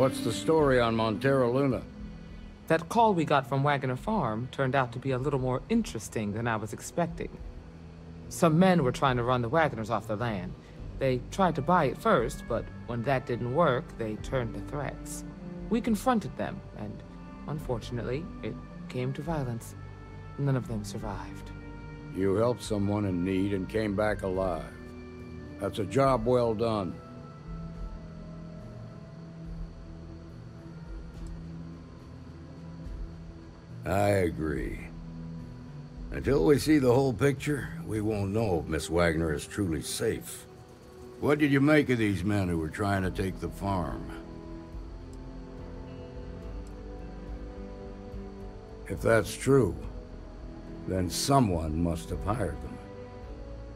What's the story on Montero Luna? That call we got from Wagoner Farm turned out to be a little more interesting than I was expecting. Some men were trying to run the Wagoners off the land. They tried to buy it first, but when that didn't work, they turned to threats. We confronted them, and unfortunately, it came to violence. None of them survived. You helped someone in need and came back alive. That's a job well done. I agree. Until we see the whole picture, we won't know if Miss Wagner is truly safe. What did you make of these men who were trying to take the farm? If that's true, then someone must have hired them.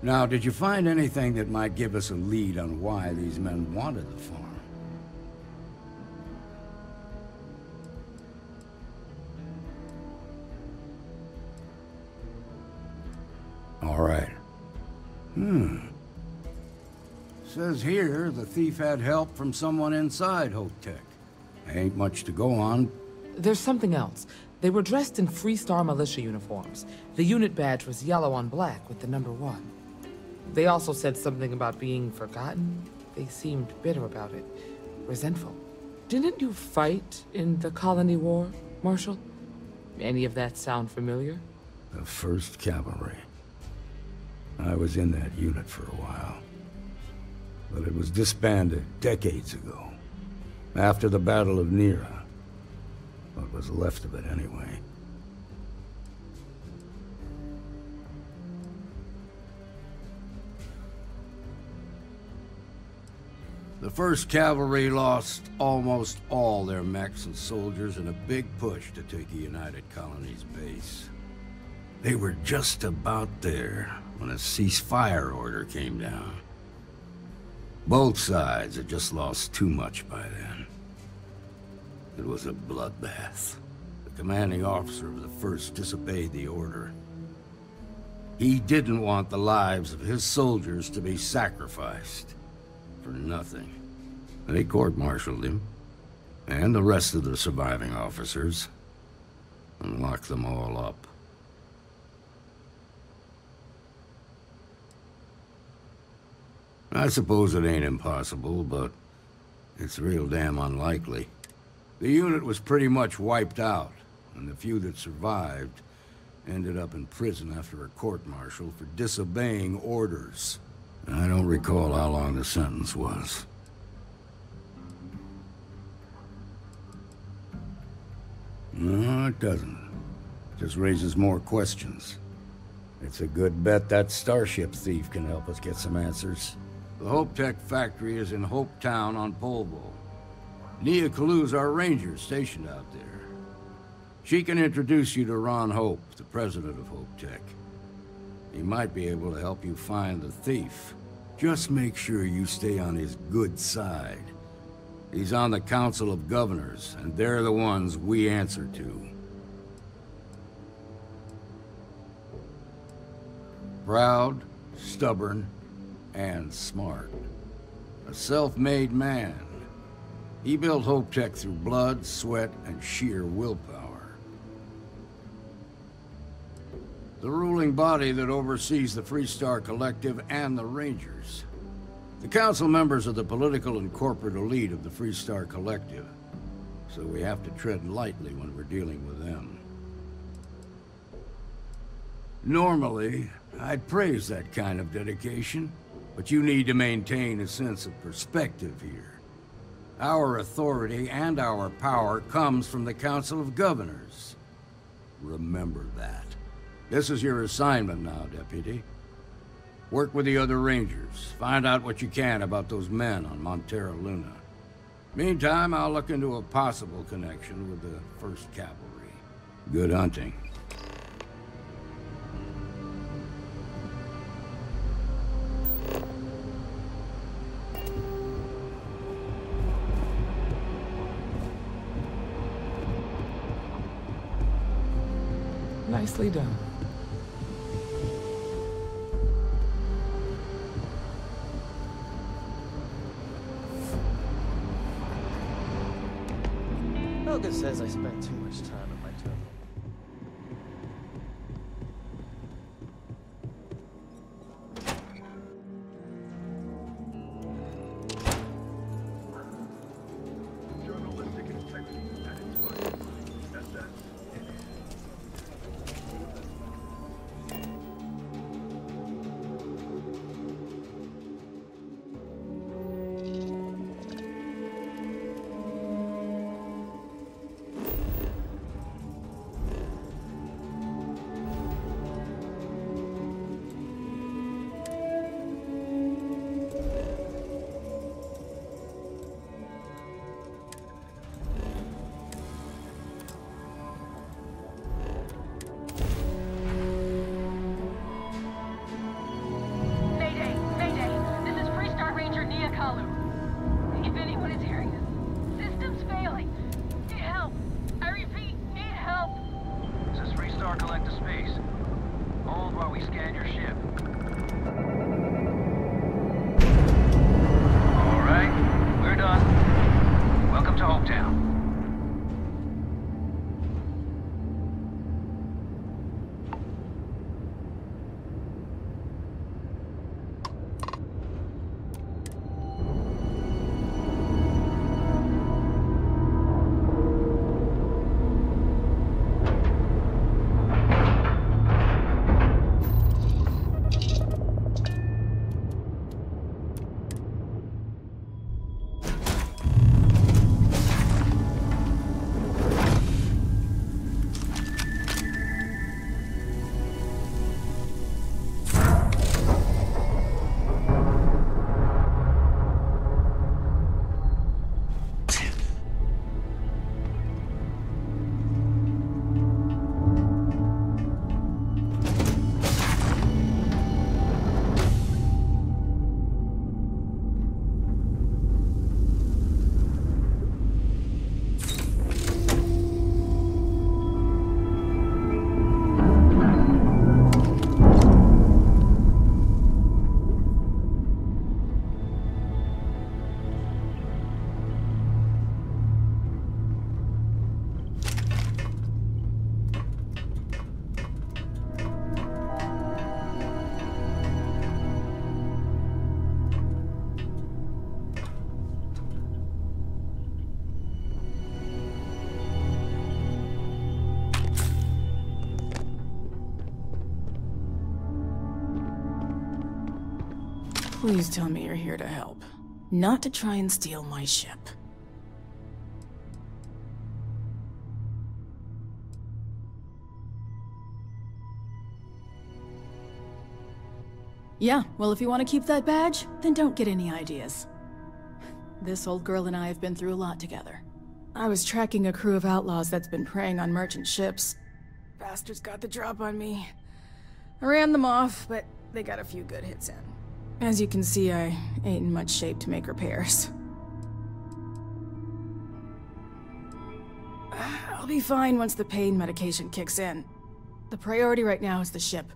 Now, did you find anything that might give us a lead on why these men wanted the farm? All right. Says here the thief had help from someone inside HopeTech. Ain't much to go on. There's something else. They were dressed in Freestar militia uniforms. The unit badge was yellow on black with the number 1. They also said something about being forgotten. They seemed bitter about it, resentful. Didn't you fight in the Colony War, Marshal? Any of that sound familiar? The 1st Cavalry. I was in that unit for a while. But it was disbanded decades ago. After the Battle of Nera. What was left of it, anyway. The 1st Cavalry lost almost all their mechs and soldiers in a big push to take the United Colony's base. They were just about there when a ceasefire order came down. Both sides had just lost too much by then. It was a bloodbath. The commanding officer of the 1st disobeyed the order. He didn't want the lives of his soldiers to be sacrificed for nothing. They court-martialed him, and the rest of the surviving officers, and locked them all up. I suppose it ain't impossible, but it's real damn unlikely. The unit was pretty much wiped out, and the few that survived ended up in prison after a court-martial for disobeying orders. I don't recall how long the sentence was. No, it doesn't. It just raises more questions. It's a good bet that starship thief can help us get some answers. The HopeTech factory is in Hope Town on Polvo. Kalu's our ranger stationed out there. She can introduce you to Ron Hope, the president of HopeTech. He might be able to help you find the thief. Just make sure you stay on his good side. He's on the Council of Governors, and they're the ones we answer to. Proud, stubborn, and smart. A self-made man. He built HopeTech through blood, sweat, and sheer willpower. The ruling body that oversees the Freestar Collective and the Rangers. The council members are the political and corporate elite of the Freestar Collective, so we have to tread lightly when we're dealing with them. Normally, I'd praise that kind of dedication, but you need to maintain a sense of perspective here. Our authority and our power comes from the Council of Governors. Remember that. This is your assignment now, Deputy. Work with the other Rangers. Find out what you can about those men on Montero Luna. Meantime, I'll look into a possible connection with the 1st Cavalry. Good hunting. Nicely done. Helga says I spent too much time at my terminal. Kalu. If anyone is hearing this, system's failing. Need help. I repeat, need help. This is Freestar Collect to Space. Hold while we scan your ship. All right, we're done. Welcome to Hopetown. Please tell me you're here to help, not to try and steal my ship. Yeah, well, if you want to keep that badge, then don't get any ideas. This old girl and I have been through a lot together. I was tracking a crew of outlaws that's been preying on merchant ships. Bastards got the drop on me. I ran them off, but they got a few good hits in. As you can see, I ain't in much shape to make repairs. I'll be fine once the pain medication kicks in. The priority right now is the ship.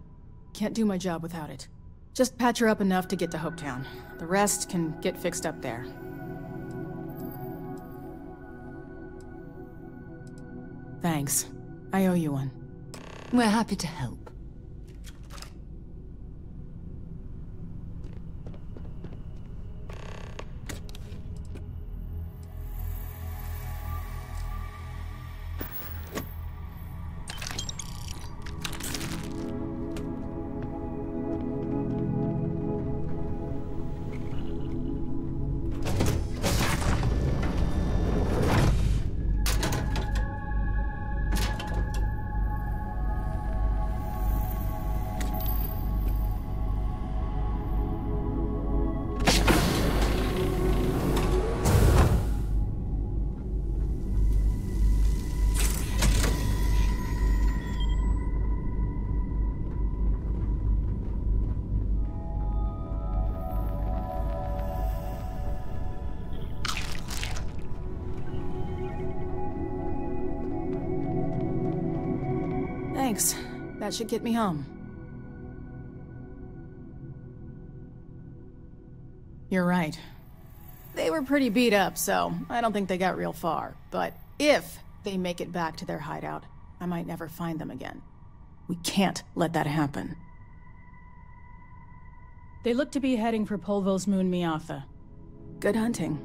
Can't do my job without it. Just patch her up enough to get to Hopetown. The rest can get fixed up there. Thanks. I owe you one. We're happy to help. Thanks. That should get me home. You're right. They were pretty beat up, so I don't think they got real far. But if they make it back to their hideout, I might never find them again. We can't let that happen. They look to be heading for Polvo's moon Miatha. Good hunting.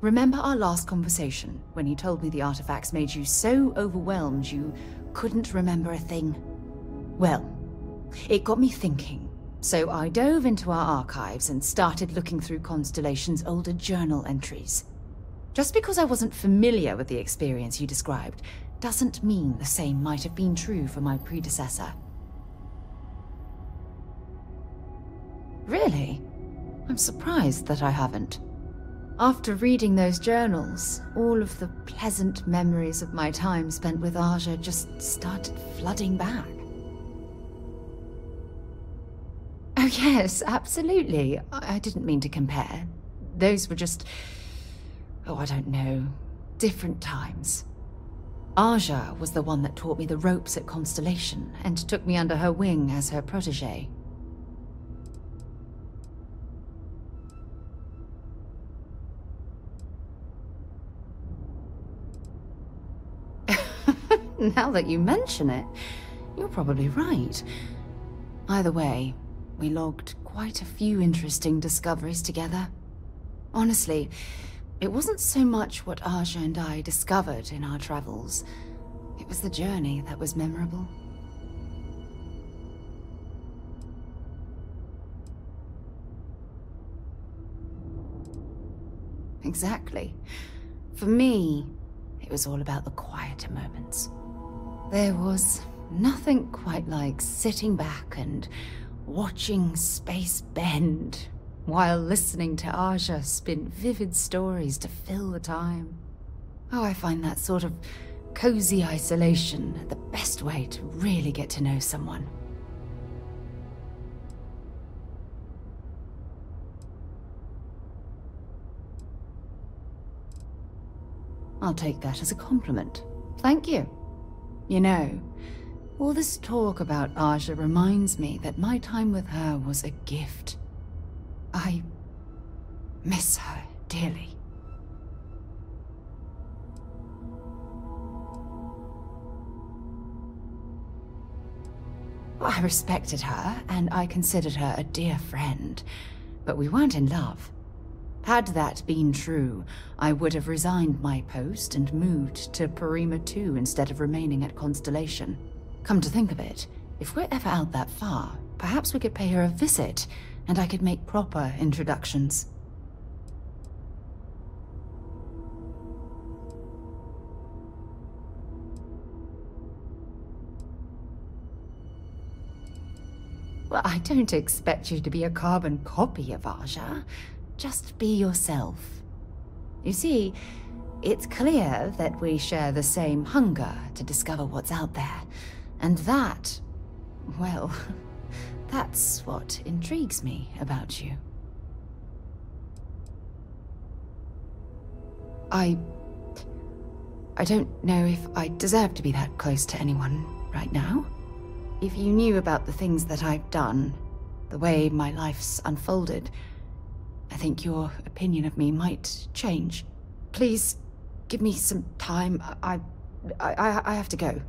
Remember our last conversation, when you told me the artifacts made you so overwhelmed you couldn't remember a thing? Well, it got me thinking, so I dove into our archives and started looking through Constellation's older journal entries. Just because I wasn't familiar with the experience you described, doesn't mean the same might have been true for my predecessor. Really? I'm surprised that I haven't. After reading those journals, all of the pleasant memories of my time spent with Aja just started flooding back. Oh yes, absolutely. I didn't mean to compare. Those were just... oh, I don't know. Different times. Aja was the one that taught me the ropes at Constellation and took me under her wing as her protege. Now that you mention it, you're probably right. Either way, we logged quite a few interesting discoveries together. Honestly, it wasn't so much what Aja and I discovered in our travels. It was the journey that was memorable. Exactly. For me, it was all about the quieter moments. There was nothing quite like sitting back and watching space bend while listening to Aja spin vivid stories to fill the time. Oh, I find that sort of cozy isolation the best way to really get to know someone. I'll take that as a compliment. Thank you. You know, all this talk about Aja reminds me that my time with her was a gift. I miss her dearly. I respected her, and I considered her a dear friend, but we weren't in love. Had that been true, I would have resigned my post and moved to Parima 2 instead of remaining at Constellation. Come to think of it, if we're ever out that far, perhaps we could pay her a visit, and I could make proper introductions. Well, I don't expect you to be a carbon copy of Aja. Just be yourself. You see, it's clear that we share the same hunger to discover what's out there. And that, well, that's what intrigues me about you. I don't know if I deserve to be that close to anyone right now. If you knew about the things that I've done, the way my life's unfolded, I think your opinion of me might change. Please, give me some time. I have to go.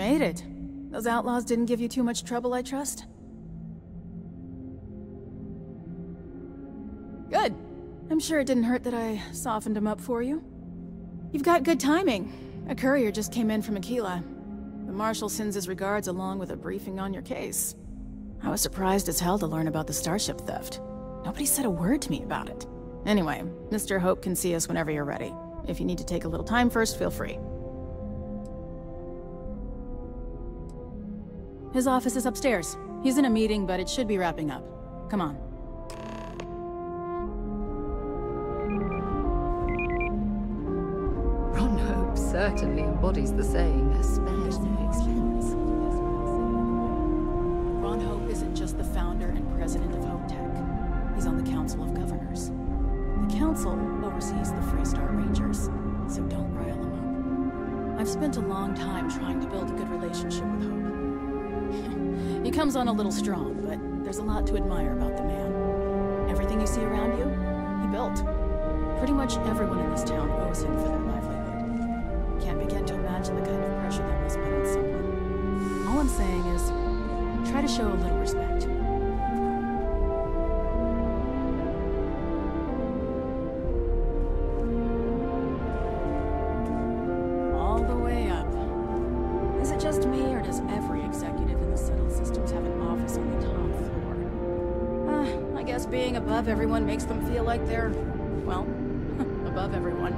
made it. Those outlaws didn't give you too much trouble, I trust? Good. I'm sure it didn't hurt that I softened him up for you. You've got good timing. A courier just came in from Akila. The Marshal sends his regards along with a briefing on your case. I was surprised as hell to learn about the starship theft. Nobody said a word to me about it. Anyway, Mr. Hope can see us whenever you're ready. If you need to take a little time first, feel free. His office is upstairs. He's in a meeting, but it should be wrapping up. Come on. Ron Hope certainly embodies the saying, spares no expense. Ron Hope isn't just the founder and president of HopeTech. He's on the Council of Governors. The Council oversees the Freestar Rangers, so don't rile him up. I've spent a long time trying to build a good relationship with Hope. He comes on a little strong, but there's a lot to admire about the man. Everything you see around you, he built. Pretty much everyone in this town owes him for their livelihood. Can't begin to imagine the kind of pressure that must put on someone. All I'm saying is, try to show a little respect. All the way up. Is it just me, or does every executive in the settled systems have an office on the top floor? I guess being above everyone makes them feel like they're, well, above everyone.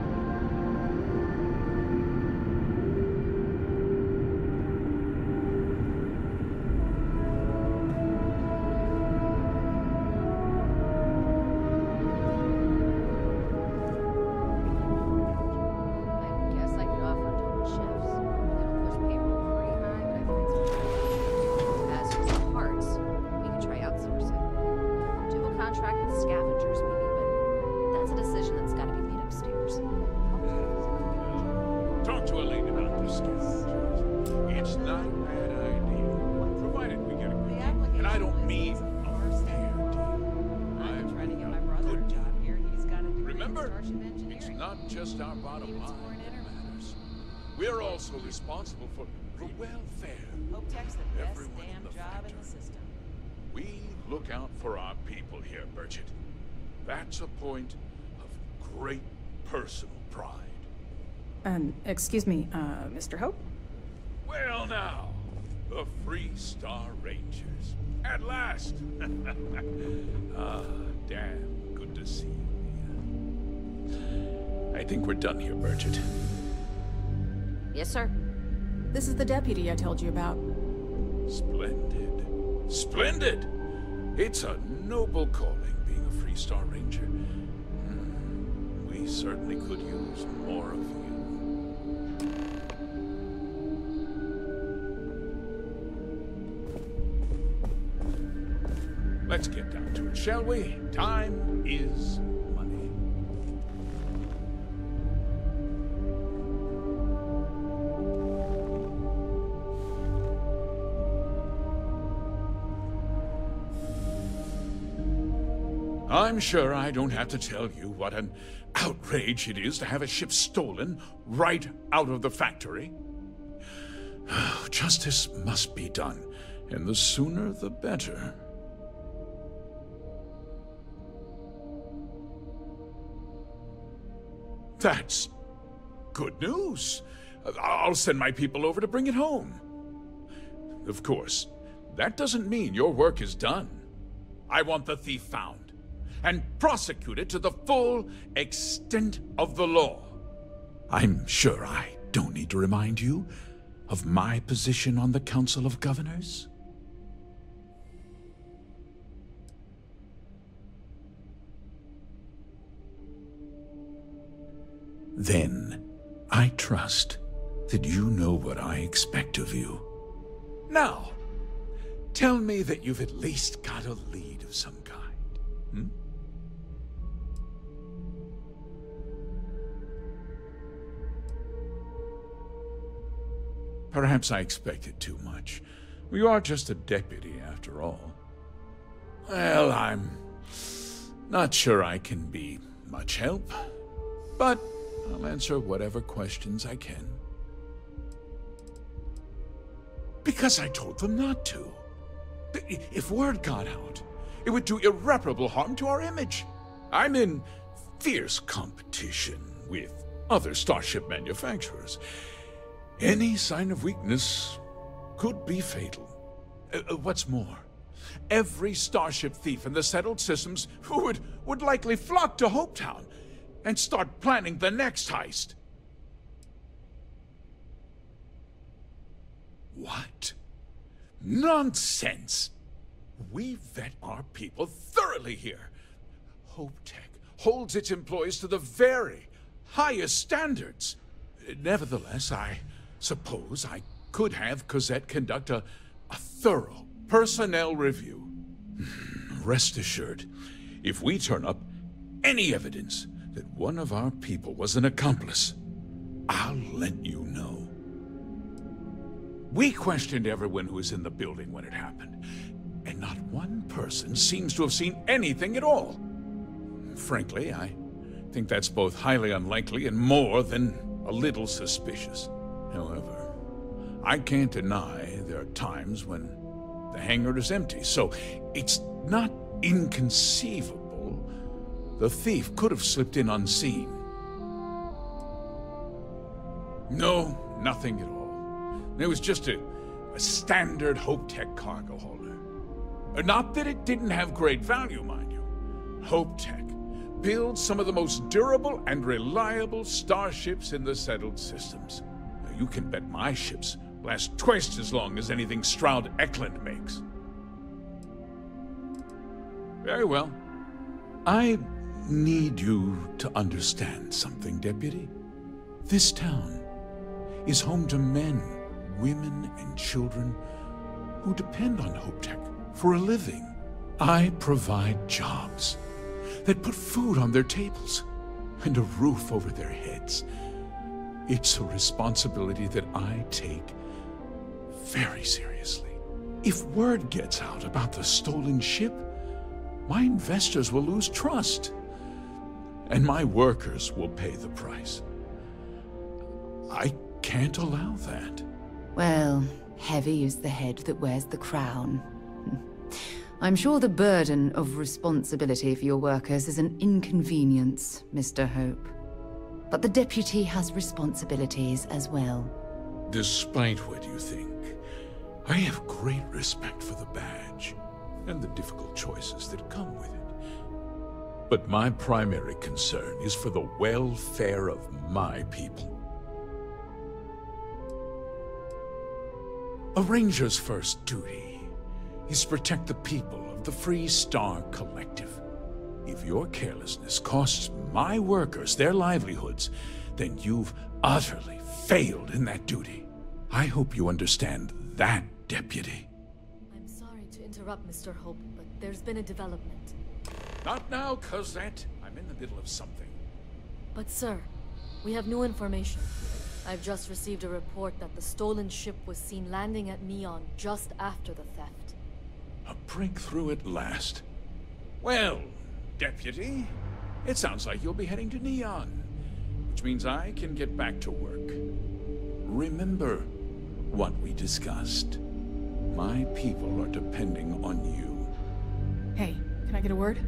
We're also responsible for the welfare. HopeTech's the best Everyone damn in the job factory. in the system. We look out for our people here, Bridget. That's a point of great personal pride. Excuse me, Mr. Hope? Well now, the Freestar Rangers. At last! Ah, damn good to see you. I think we're done here, Bridget. Yes, sir. This is the deputy I told you about. Splendid. Splendid! It's a noble calling, being a Freestar Ranger. We certainly could use more of you. Let's get down to it, shall we? Time is money. I'm sure I don't have to tell you what an outrage it is to have a ship stolen right out of the factory. Justice must be done, and the sooner the better. That's good news. I'll send my people over to bring it home. Of course, that doesn't mean your work is done. I want the thief found and prosecuted to the full extent of the law. I'm sure I don't need to remind you of my position on the Council of Governors. Then, I trust that you know what I expect of you. Now, tell me that you've at least got a lead of some kind, hmm? Perhaps I expected too much. You are just a deputy, after all. Well, I'm not sure I can be much help, but I'll answer whatever questions I can. Because I told them not to. If word got out, it would do irreparable harm to our image. I'm in fierce competition with other starship manufacturers. Any sign of weakness could be fatal. What's more, every starship thief in the settled systems would likely flock to Hopetown and start planning the next heist. What? Nonsense! We vet our people thoroughly here. HopeTech holds its employees to the very highest standards. Nevertheless, I suppose I could have Cosette conduct a thorough personnel review. Rest assured, if we turn up any evidence that one of our people was an accomplice, I'll let you know. We questioned everyone who was in the building when it happened, and not one person seems to have seen anything at all. Frankly, I think that's both highly unlikely and more than a little suspicious. However, I can't deny there are times when the hangar is empty, so it's not inconceivable the thief could have slipped in unseen. No, nothing at all. It was just a standard HopeTech cargo holder. Not that it didn't have great value, mind you. HopeTech builds some of the most durable and reliable starships in the settled systems. Now, you can bet my ships last twice as long as anything Stroud Eklund makes. Very well. I need you to understand something, Deputy. This town is home to men, women, and children who depend on HopeTech for a living. I provide jobs that put food on their tables and a roof over their heads. It's a responsibility that I take very seriously. If word gets out about the stolen ship, my investors will lose trust, and my workers will pay the price. I can't allow that. Well, heavy is the head that wears the crown. I'm sure the burden of responsibility for your workers is an inconvenience, Mr. Hope. But the deputy has responsibilities as well. Despite what you think, I have great respect for the badge and the difficult choices that come with it. But my primary concern is for the welfare of my people. A ranger's first duty is to protect the people of the Free Star Collective. If your carelessness costs my workers their livelihoods, then you've utterly failed in that duty. I hope you understand that, Deputy. I'm sorry to interrupt, Mr. Hope, but there's been a development. Not now, Cosette. I'm in the middle of something. But sir, we have new information. I've just received a report that the stolen ship was seen landing at Neon just after the theft. A breakthrough at last. Well, Deputy, it sounds like you'll be heading to Neon, which means I can get back to work. Remember what we discussed. My people are depending on you. Hey, can I get a word?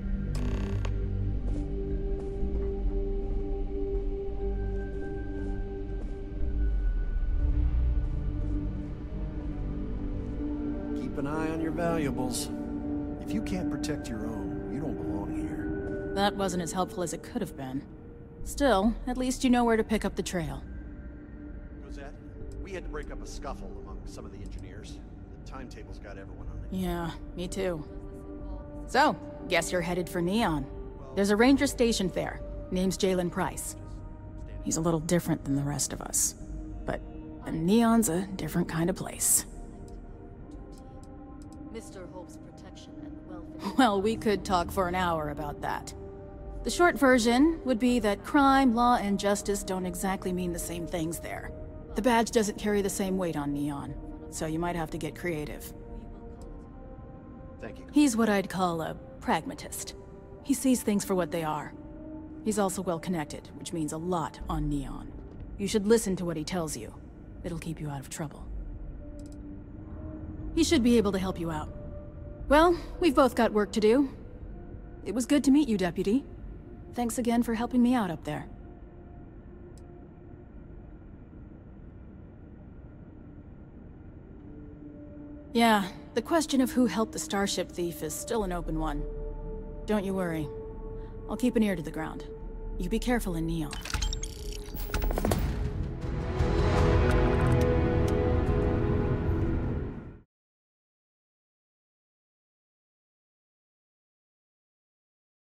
Keep an eye on your valuables. If you can't protect your own, you don't belong here. That wasn't as helpful as it could have been. Still, at least you know where to pick up the trail. Cosette, we had to break up a scuffle among some of the engineers. The timetable's got everyone on it. Yeah, me too. So, guess you're headed for Neon. There's a ranger stationed there. Name's Jalen Price. He's a little different than the rest of us. But Neon's a different kind of place. Mr. Hope's protection and welfare. Well, we could talk for an hour about that. The short version would be that crime, law, and justice don't exactly mean the same things there. The badge doesn't carry the same weight on Neon, so you might have to get creative. Thank you. He's what I'd call a pragmatist. He sees things for what they are. He's also well-connected, which means a lot on Neon. You should listen to what he tells you. It'll keep you out of trouble. He should be able to help you out. Well, we've both got work to do. It was good to meet you, Deputy. Thanks again for helping me out up there. Yeah, the question of who helped the Starship thief is still an open one. Don't you worry. I'll keep an ear to the ground. You be careful in Neon.